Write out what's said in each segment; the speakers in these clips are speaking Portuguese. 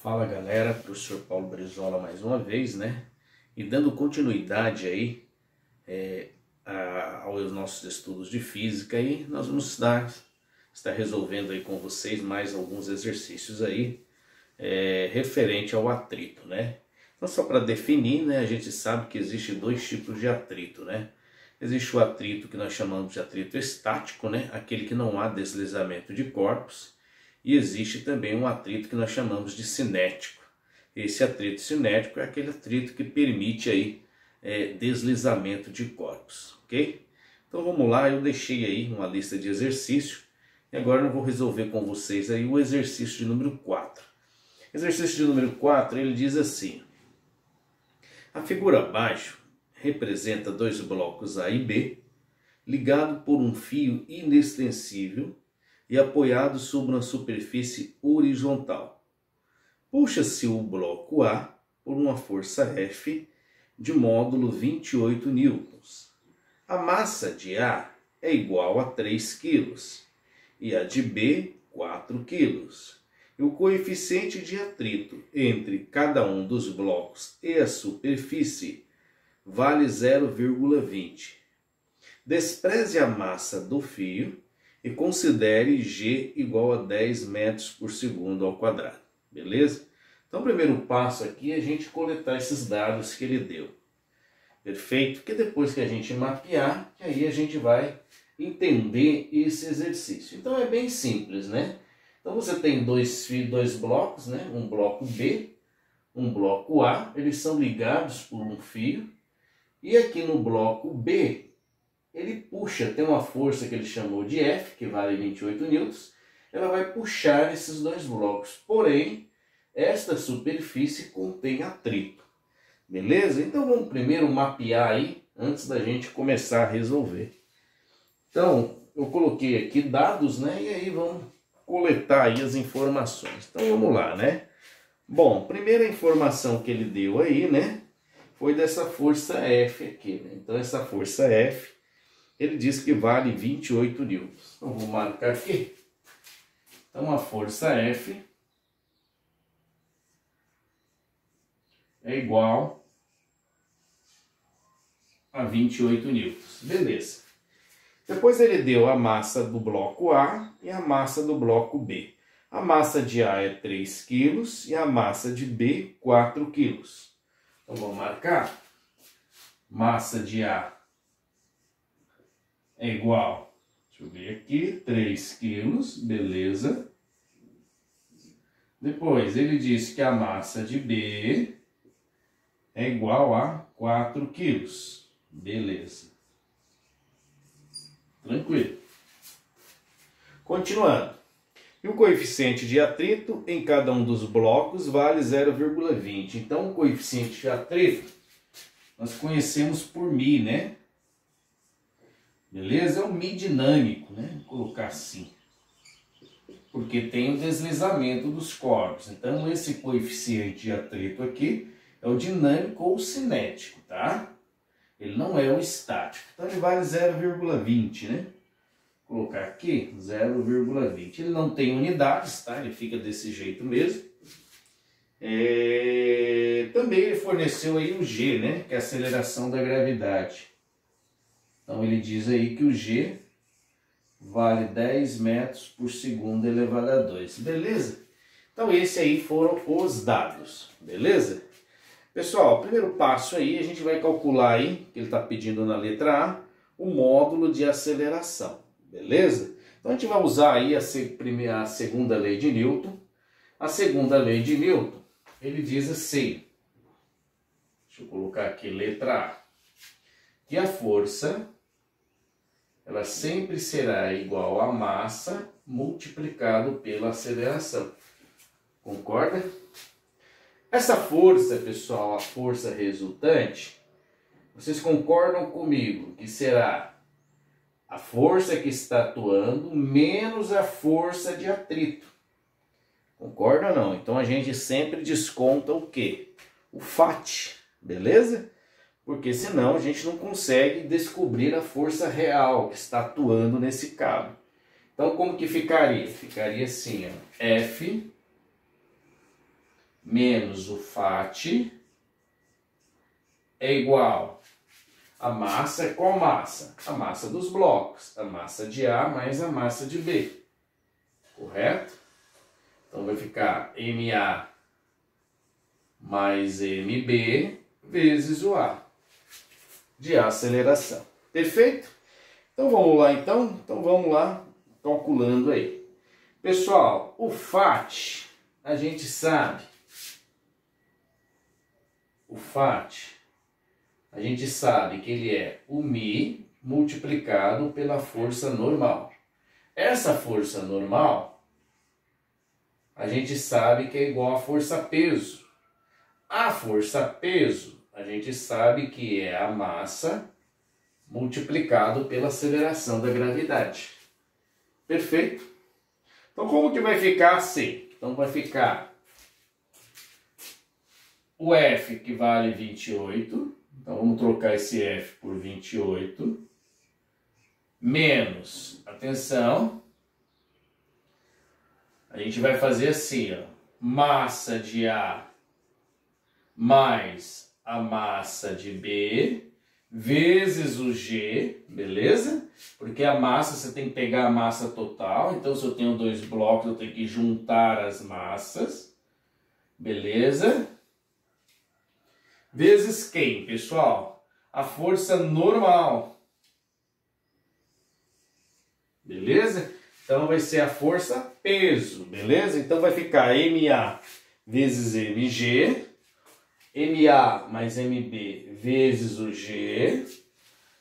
Fala galera, professor Paulo Brizola mais uma vez, né? E dando continuidade aí aos nossos estudos de física aí, nós vamos estar resolvendo aí com vocês mais alguns exercícios aí referente ao atrito, né? Então só para definir, né, a gente sabe que existe dois tipos de atrito, né? Existe o atrito que nós chamamos de atrito estático, né? Aquele que não há deslizamento de corpos. E existe também um atrito que nós chamamos de cinético. Esse atrito cinético é aquele atrito que permite aí deslizamento de corpos, ok? Então vamos lá, eu deixei aí uma lista de exercícios e agora eu vou resolver com vocês aí o exercício de número 4. Exercício de número 4, ele diz assim: a figura abaixo representa dois blocos A e B, ligados por um fio inextensível e apoiado sobre uma superfície horizontal. Puxa-se o bloco A por uma força F de módulo 28 newtons. A massa de A é igual a 3 kg e a de B 4 kg. E o coeficiente de atrito entre cada um dos blocos e a superfície vale 0,20. Despreze a massa do fio e considere G igual a 10 metros por segundo ao quadrado, beleza? Então o primeiro passo aqui é a gente coletar esses dados que ele deu, perfeito? Que depois que a gente mapear, aí a gente vai entender esse exercício. Então é bem simples, né? Então você tem dois blocos, né? Um bloco B, um bloco A, eles são ligados por um fio, e aqui no bloco B, ele puxa, tem uma força que ele chamou de F, que vale 28 newtons, ela vai puxar esses dois blocos, porém, esta superfície contém atrito, beleza? Então vamos primeiro mapear aí, antes da gente começar a resolver. Então, eu coloquei aqui dados, né, e aí vamos coletar aí as informações. Então vamos lá, né? Bom, primeira informação que ele deu aí, né, foi dessa força F aqui, né? Então essa força F, ele diz que vale 28 newtons. Então, vou marcar aqui. Então, a força F é igual a 28 newtons. Beleza. Depois ele deu a massa do bloco A e a massa do bloco B. A massa de A é 3 kg e a massa de B 4 kg. Então, vou marcar. Massa de A é igual, deixa eu ver aqui, 3 quilos, beleza. Depois, ele disse que a massa de B é igual a 4 quilos, beleza. Tranquilo. Continuando. E o coeficiente de atrito em cada um dos blocos vale 0,20. Então, o coeficiente de atrito nós conhecemos por μ, né? Beleza? É um μ dinâmico, né? Vou colocar assim. Porque tem o deslizamento dos corpos. Então, esse coeficiente de atrito aqui é o dinâmico ou cinético, tá? Ele não é o estático. Então, ele vale 0,20, né? Vou colocar aqui 0,20. Ele não tem unidades, tá? Ele fica desse jeito mesmo. Também ele forneceu aí o G, né? Que é a aceleração da gravidade. Então, ele diz aí que o G vale 10 metros por segundo elevado a 2. Beleza? Então, esses aí foram os dados. Beleza? Pessoal, o primeiro passo aí, a gente vai calcular aí, que ele está pedindo na letra A, o módulo de aceleração. Beleza? Então, a gente vai usar aí a segunda lei de Newton. A segunda lei de Newton, ele diz assim, deixa eu colocar aqui letra A, que a força ela sempre será igual à massa multiplicado pela aceleração. Concorda? Essa força, pessoal, a força resultante, vocês concordam comigo que será a força que está atuando menos a força de atrito? Concorda ou não? Então a gente sempre desconta o quê? O FAT, beleza? Porque senão a gente não consegue descobrir a força real que está atuando nesse cabo. Então como que ficaria? Ficaria assim, ó, F menos o FAT é igual a massa. Qual massa? A massa dos blocos. A massa de A mais a massa de B. Correto? Então vai ficar MA mais MB vezes o A de aceleração. Perfeito? Então vamos lá então. Então vamos lá calculando aí. Pessoal, o FAT, a gente sabe. O FAT, a gente sabe que ele é o μ multiplicado pela força normal. Essa força normal, a gente sabe que é igual à força-peso. A força-peso, a gente sabe que é a massa multiplicado pela aceleração da gravidade. Perfeito? Então, como que vai ficar assim? Então, vai ficar o F, que vale 28. Então, vamos trocar esse F por 28. Menos, atenção, a gente vai fazer assim, ó, massa de A mais a massa de B vezes o G, beleza? Porque a massa, você tem que pegar a massa total, então se eu tenho dois blocos, eu tenho que juntar as massas, beleza? Vezes quem, pessoal? A força normal. Beleza? Então vai ser a força peso, beleza? Então vai ficar MA vezes MG, MA mais MB vezes o G,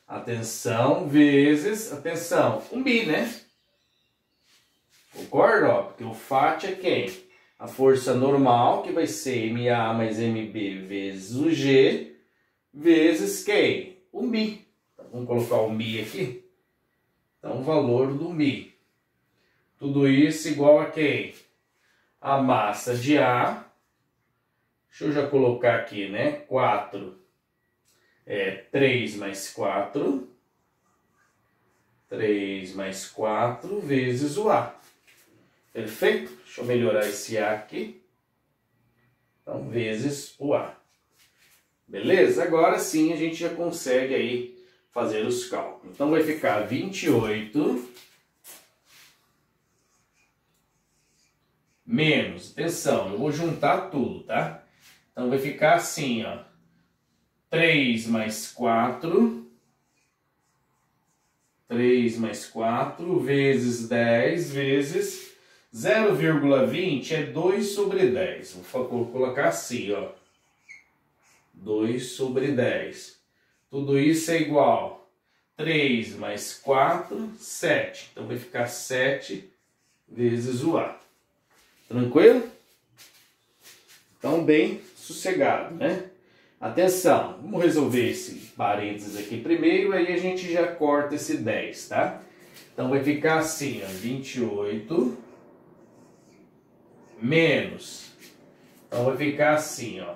atenção, vezes, atenção, o μ, né? Concorda? Ó, porque o FAT é quem? A força normal, que vai ser MA mais MB vezes o G, vezes quem? O μ. Então, vamos colocar o μ aqui? Então, o valor do μ. Tudo isso igual a quem? A massa de A. Deixa eu já colocar aqui, né? 4 é 3 mais 4. 3 mais 4 vezes o A. Perfeito? Deixa eu melhorar esse A aqui. Então, vezes o A. Beleza? Agora sim a gente já consegue aí fazer os cálculos. Então vai ficar 28 menos, atenção, eu vou juntar tudo, tá? Então vai ficar assim, ó. 3 mais 4. 3 mais 4 vezes 10 vezes 0,20 é 2 sobre 10. Vou colocar assim, ó. 2 sobre 10. Tudo isso é igual a 3 mais 4, 7. Então vai ficar 7 vezes o A. Tranquilo? Então, bem sossegado, né? Atenção, vamos resolver esse parênteses aqui primeiro, aí a gente já corta esse 10, tá? Então vai ficar assim, ó, 28 menos. Então vai ficar assim, ó.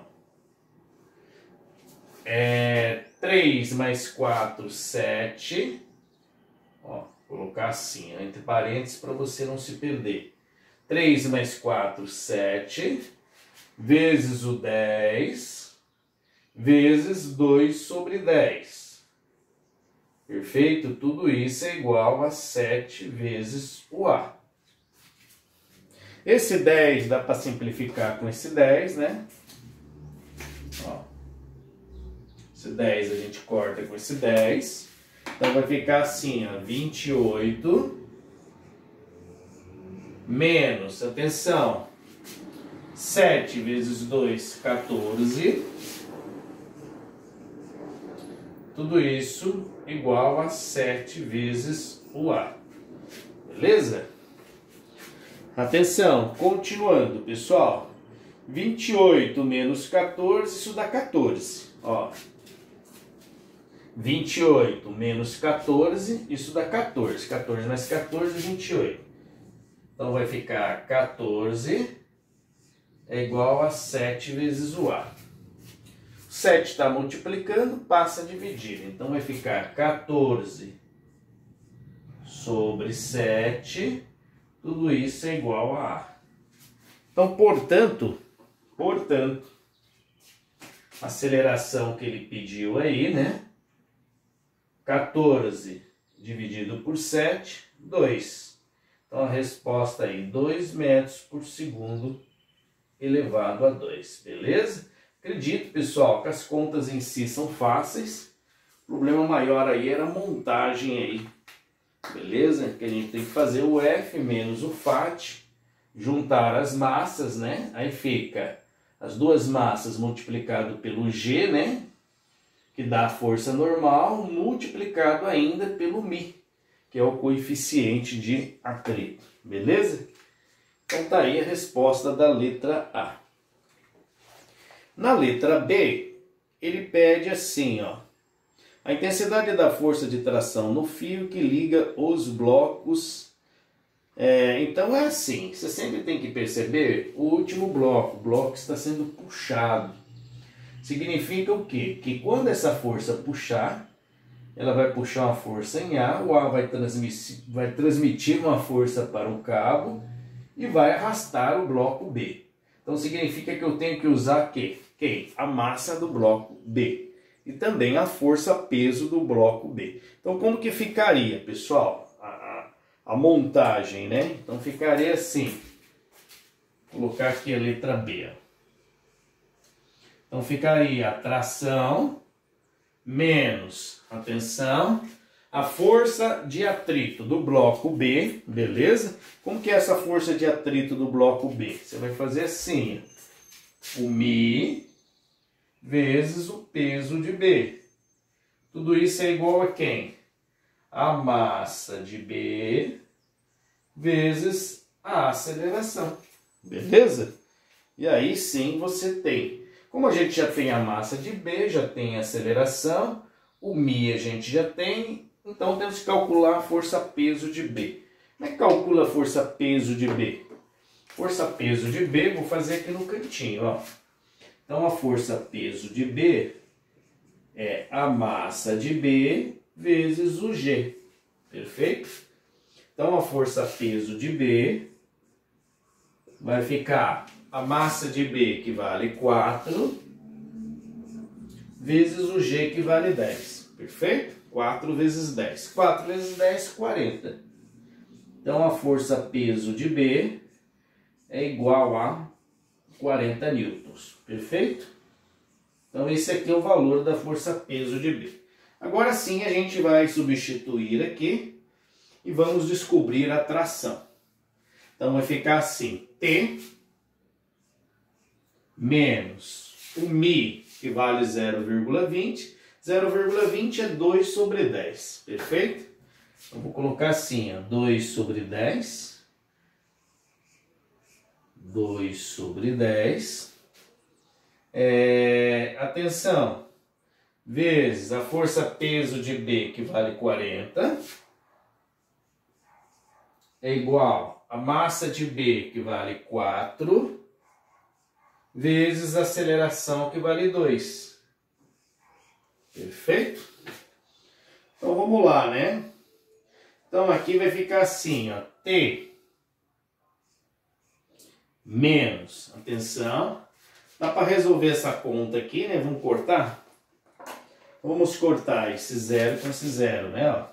3 mais 4, 7. Ó, colocar assim, ó, entre parênteses para você não se perder. 3 mais 4, 7. Vezes o 10. Vezes 2 sobre 10. Perfeito? Tudo isso é igual a 7 vezes o A. Esse 10 dá para simplificar com esse 10, né? Ó. Esse 10 a gente corta com esse 10. Então vai ficar assim, ó, 28 menos, atenção, 7 vezes 2, 14. Tudo isso igual a 7 vezes o A. Beleza? Atenção, continuando, pessoal. 28 menos 14, isso dá 14. Ó. 28 menos 14, isso dá 14. 14 mais 14, 28. Então vai ficar 14 é igual a 7 vezes o A. 7 está multiplicando, passa a dividir. Então vai ficar 14 sobre 7. Tudo isso é igual a A. Então, portanto, Portanto, a aceleração que ele pediu aí, né? 14 dividido por 7, 2. Então a resposta aí, 2 metros por segundo elevado a 2, beleza? Acredito, pessoal, que as contas em si são fáceis. O problema maior aí era a montagem aí, beleza? Que a gente tem que fazer o F menos o FAT, juntar as massas, né? Aí fica as duas massas multiplicado pelo G, né? Que dá a força normal, multiplicado ainda pelo μ, que é o coeficiente de atrito, beleza? Então tá aí a resposta da letra A. Na letra B, ele pede assim, ó. A intensidade da força de tração no fio que liga os blocos. Então é assim, você sempre tem que perceber o último bloco, o bloco está sendo puxado. Significa o quê? Que quando essa força puxar, ela vai puxar uma força em A, o A vai transmitir uma força para o cabo e vai arrastar o bloco B. Então significa que eu tenho que usar quem? A massa do bloco B. E também a força-peso do bloco B. Então como que ficaria, pessoal? A montagem, né? Então ficaria assim. Vou colocar aqui a letra B. Então ficaria a tração menos, atenção, a força de atrito do bloco B, beleza? Como que é essa força de atrito do bloco B? Você vai fazer assim, o μ vezes o peso de B. Tudo isso é igual a quem? A massa de B vezes a aceleração, beleza? E aí sim você tem, como a gente já tem a massa de B, já tem a aceleração, o μ a gente já tem, então temos que calcular a força-peso de B. Como é que calcula a força-peso de B? Força-peso de B, vou fazer aqui no cantinho, ó. Então a força-peso de B é a massa de B vezes o G, perfeito? Então a força-peso de B vai ficar a massa de B que vale 4 vezes o G que vale 10, perfeito? 4 vezes 10. 4 vezes 10, 40. Então a força-peso de B é igual a 40 newtons, perfeito? Então esse aqui é o valor da força-peso de B. Agora sim a gente vai substituir aqui e vamos descobrir a tração. Então vai ficar assim, T menos o μ, que vale 0,20. 0,20 é 2 sobre 10, perfeito? Então vou colocar assim, ó, 2 sobre 10. 2 sobre 10. Atenção, vezes a força-peso de B, que vale 40, é igual a massa de B, que vale 4, vezes a aceleração, que vale 2. Perfeito? Então vamos lá, né? Então aqui vai ficar assim, ó, T menos, atenção, dá para resolver essa conta aqui, né? Vamos cortar? Vamos cortar esse zero com esse zero, né? Ó.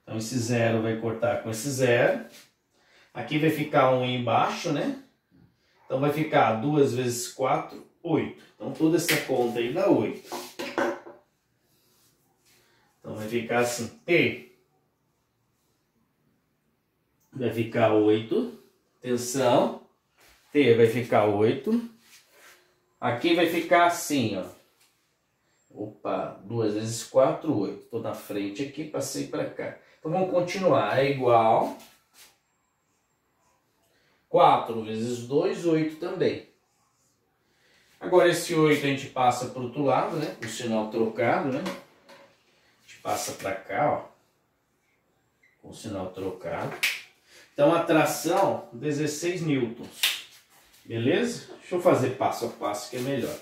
Então esse zero vai cortar com esse zero. Aqui vai ficar 1 embaixo, né? Então vai ficar 2 vezes 4, 8. Então toda essa conta aí dá 8. Então vai ficar assim, T vai ficar 8. Atenção, T vai ficar 8. Aqui vai ficar assim, ó. Opa, 2 vezes 4, 8. Estou na frente aqui, passei para cá. Então vamos continuar. É igual 4 vezes 2, 8 também. Agora esse 8 a gente passa para o outro lado, né? O sinal trocado, né? A gente passa para cá, ó. Com o sinal trocado. Então a tração, 16 newtons. Beleza? Deixa eu fazer passo a passo que é melhor.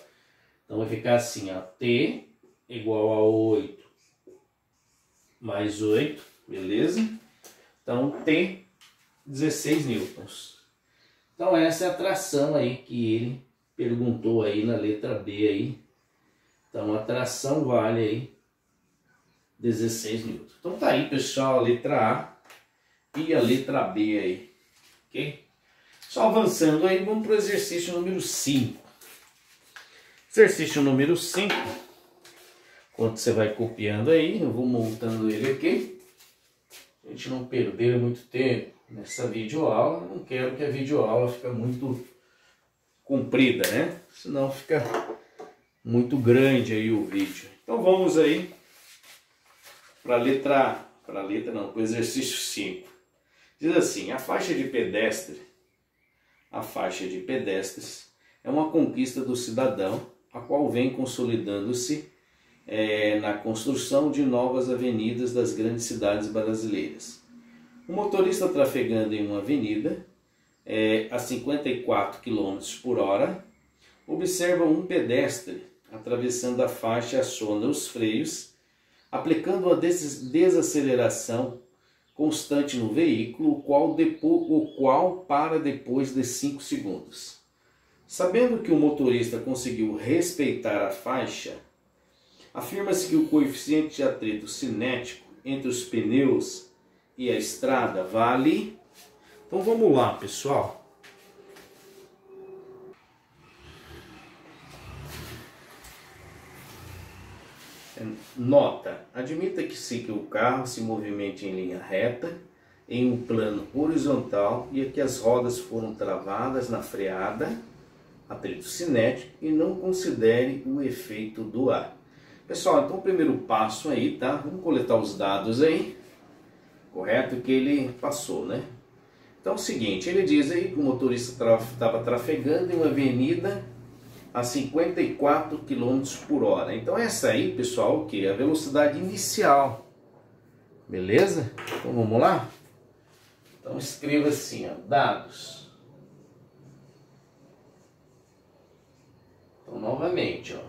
Então vai ficar assim, ó. T igual a 8 mais 8. Beleza? Então T, 16 newtons. Então essa é a tração aí que ele perguntou aí na letra B aí. Então a tração vale aí 16 N. Então tá aí, pessoal, a letra A e a letra B aí, ok? Só avançando aí, vamos para o exercício número 5. Exercício número 5, enquanto você vai copiando aí, eu vou montando ele aqui. A gente não perder muito tempo nessa videoaula, não quero que a videoaula fique muito comprida, né? Senão fica muito grande aí o vídeo. Então vamos aí para o exercício 5. Diz assim: a faixa de pedestres é uma conquista do cidadão, a qual vem consolidando-se na construção de novas avenidas das grandes cidades brasileiras. O motorista trafegando em uma avenida a 54 km por hora observa um pedestre atravessando a faixa e aciona os freios, aplicando a desaceleração constante no veículo, o qual para depois de 5 segundos. Sabendo que o motorista conseguiu respeitar a faixa, afirma-se que o coeficiente de atrito cinético entre os pneus e a estrada vale... Então vamos lá, pessoal. Nota: admita que o carro se movimente em linha reta, em um plano horizontal, e que as rodas foram travadas na freada, atrito cinético, e não considere o efeito do ar. Pessoal, então o primeiro passo aí, tá? Vamos coletar os dados aí, correto? Que ele passou, né? Então é o seguinte, ele diz aí que o motorista estava trafegando em uma avenida a 54 km por hora. Então essa aí, pessoal, o que? A velocidade inicial. Beleza? Então vamos lá? Então escreva assim, ó, dados. Então novamente, ó.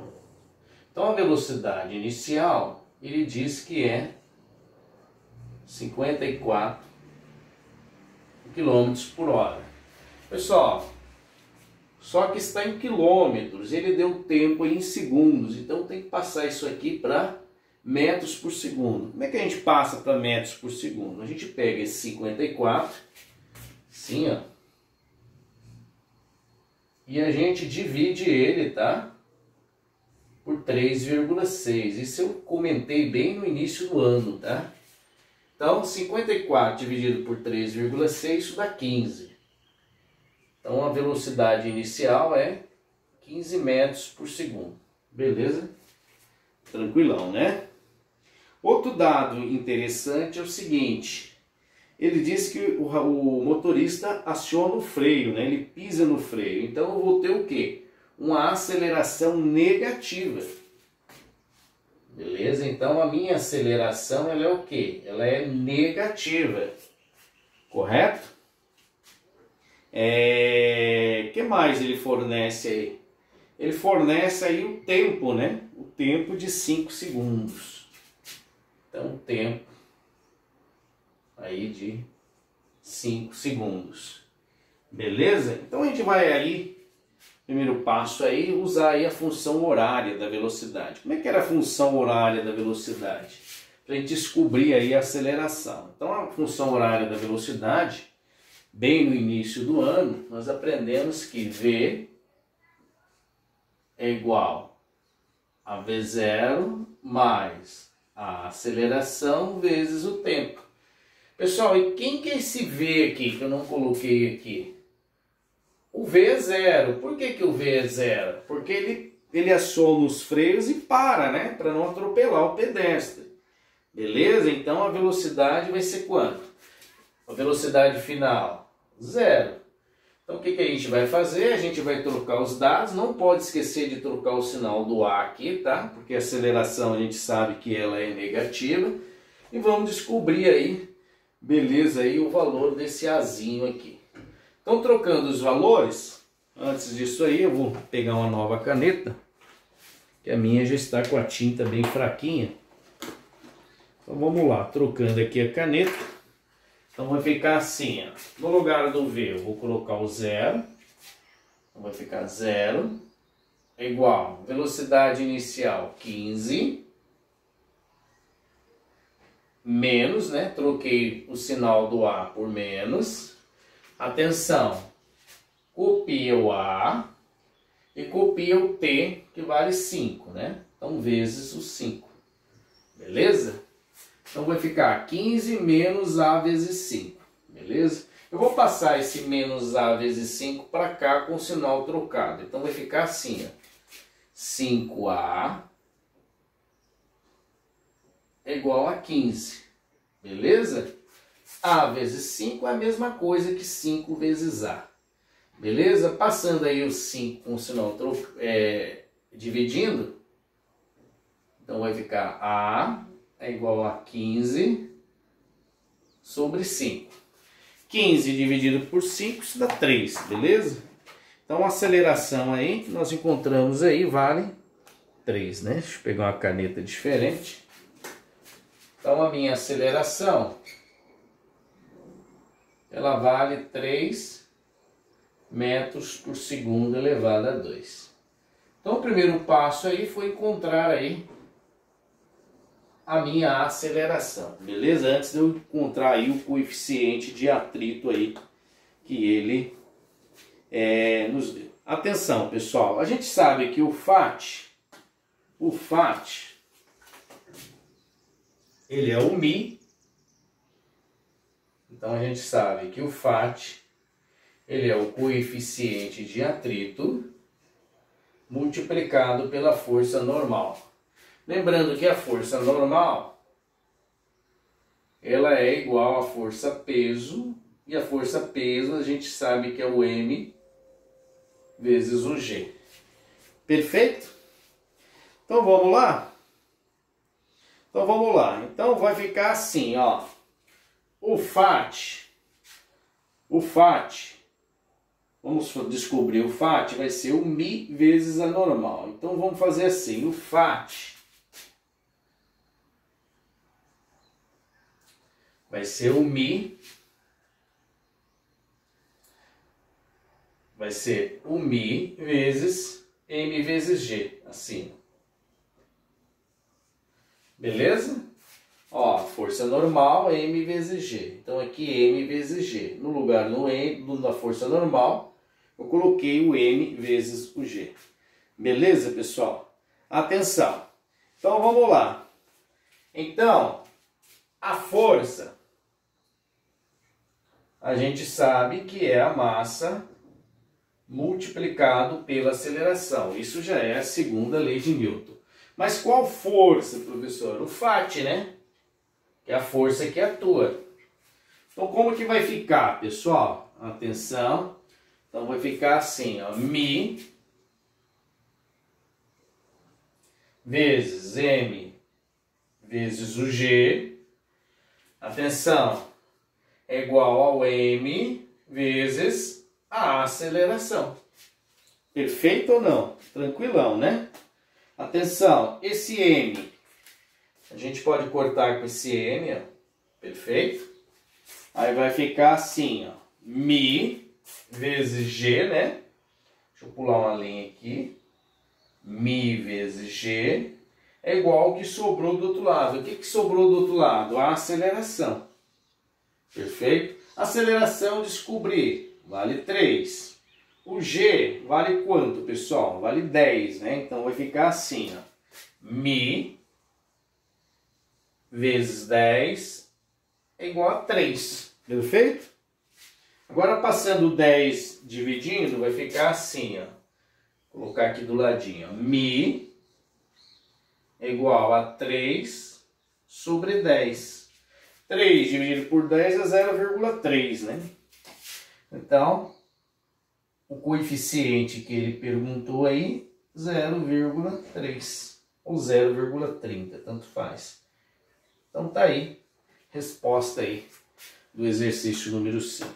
Então a velocidade inicial, ele diz que é 54 km por hora. Pessoal, só que está em quilômetros, ele deu tempo em segundos, então tem que passar isso aqui para metros por segundo. Como é que a gente passa para metros por segundo? A gente pega esse 54, assim, ó, e a gente divide ele, tá? Por 3,6. Isso eu comentei bem no início do ano, tá? Então, 54 dividido por 3,6, isso dá 15. Então, a velocidade inicial é 15 metros por segundo. Beleza? Tranquilão, né? Outro dado interessante é o seguinte. Ele diz que o motorista aciona o freio, né? Ele pisa no freio. Então, eu vou ter o quê? Uma aceleração negativa. Beleza? Então, a minha aceleração, ela é o quê? Ela é negativa. Correto? Que mais ele fornece aí? Ele fornece aí o tempo, né? O tempo de 5 segundos. Então, o tempo aí de 5 segundos. Beleza? Então, a gente vai aí, primeiro passo aí, usar aí a função horária da velocidade. Como é que era a função horária da velocidade? Para a gente descobrir aí a aceleração. Então, a função horária da velocidade, bem no início do ano, nós aprendemos que V é igual a V0 mais a aceleração vezes o tempo. Pessoal, e quem que é esse V aqui que eu não coloquei aqui? O V é zero. Por que que o V é zero? Porque ele aciona os freios e para, né? Para não atropelar o pedestre. Beleza? Então a velocidade vai ser quanto? A velocidade final, zero. Então o que que a gente vai fazer? A gente vai trocar os dados. Não pode esquecer de trocar o sinal do A aqui, tá? Porque a aceleração a gente sabe que ela é negativa. E vamos descobrir aí, beleza, aí o valor desse Azinho aqui. Então, trocando os valores, antes disso aí, eu vou pegar uma nova caneta, que a minha já está com a tinta bem fraquinha. Então, vamos lá, trocando aqui a caneta. Então vai ficar assim, ó. No lugar do V eu vou colocar o 0. Então vai ficar 0 igual velocidade inicial 15 menos, né? Troquei o sinal do A por menos. Atenção, copia o A e copia o T, que vale 5, né? Então vezes o 5, beleza? Então vai ficar 15 menos A vezes 5, beleza? Eu vou passar esse menos A vezes 5 para cá com o sinal trocado. Então vai ficar assim, ó. 5A é igual a 15, beleza? A vezes 5 é a mesma coisa que 5 vezes A, beleza? Passando aí o 5 com o sinal dividindo, então vai ficar A é igual a 15 sobre 5. 15 dividido por 5, isso dá 3, beleza? Então a aceleração aí que nós encontramos aí vale 3, né? Deixa eu pegar uma caneta diferente. Então a minha aceleração, ela vale 3 metros por segundo elevado a 2. Então o primeiro passo aí foi encontrar aí a minha aceleração, beleza? Antes de eu encontrar aí o coeficiente de atrito aí que ele nos deu. Atenção, pessoal, a gente sabe que o FAT, ele é o μ. Então a gente sabe que o FAT, ele é o coeficiente de atrito multiplicado pela força normal. Lembrando que a força normal, ela é igual à força peso, e a força peso a gente sabe que é o m vezes o g. Perfeito? Então vamos lá? Então vai ficar assim, ó. O FAT, vamos descobrir o FAT, vai ser o μ vezes a normal. Então vamos fazer assim, o FAT vai ser o μ, vezes m vezes g, assim. Beleza? Ó, força normal é m vezes g. Então aqui m vezes g. No lugar da força normal, eu coloquei o m vezes o g. Beleza, pessoal? Atenção. Então vamos lá. Então, a força, a gente sabe que é a massa multiplicado pela aceleração. Isso já é a segunda lei de Newton. Mas qual força, professor? O FAT, né? Que é a força que atua. Então como que vai ficar, pessoal? Atenção. Então vai ficar assim, ó, μ vezes m vezes o g. Atenção. É igual ao m vezes a aceleração. Perfeito ou não? Tranquilão, né? Atenção, esse m, a gente pode cortar com esse m, ó. Perfeito? Aí vai ficar assim, ó, μ vezes g, né? Deixa eu pular uma linha aqui. μ vezes g é igual ao que sobrou do outro lado. O que sobrou do outro lado? A aceleração. Perfeito? Aceleração, descobrir, vale 3. O g vale quanto, pessoal? Vale 10, né? Então vai ficar assim, ó. μ vezes 10 é igual a 3. Perfeito? Agora passando 10 dividindo, vai ficar assim, ó. Vou colocar aqui do ladinho, ó. μ é igual a 3 sobre 10. 3 dividido por 10 é 0,3, né? Então, o coeficiente que ele perguntou aí, 0,3 ou 0,30, tanto faz. Então tá aí, resposta aí do exercício número 5.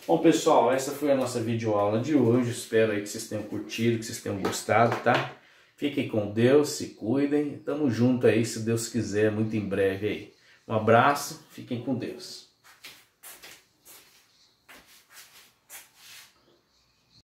Bom, pessoal, essa foi a nossa videoaula de hoje. Espero aí que vocês tenham curtido, que vocês tenham gostado, tá? Fiquem com Deus, se cuidem. Tamo junto aí, se Deus quiser, muito em breve aí. Um abraço, fiquem com Deus.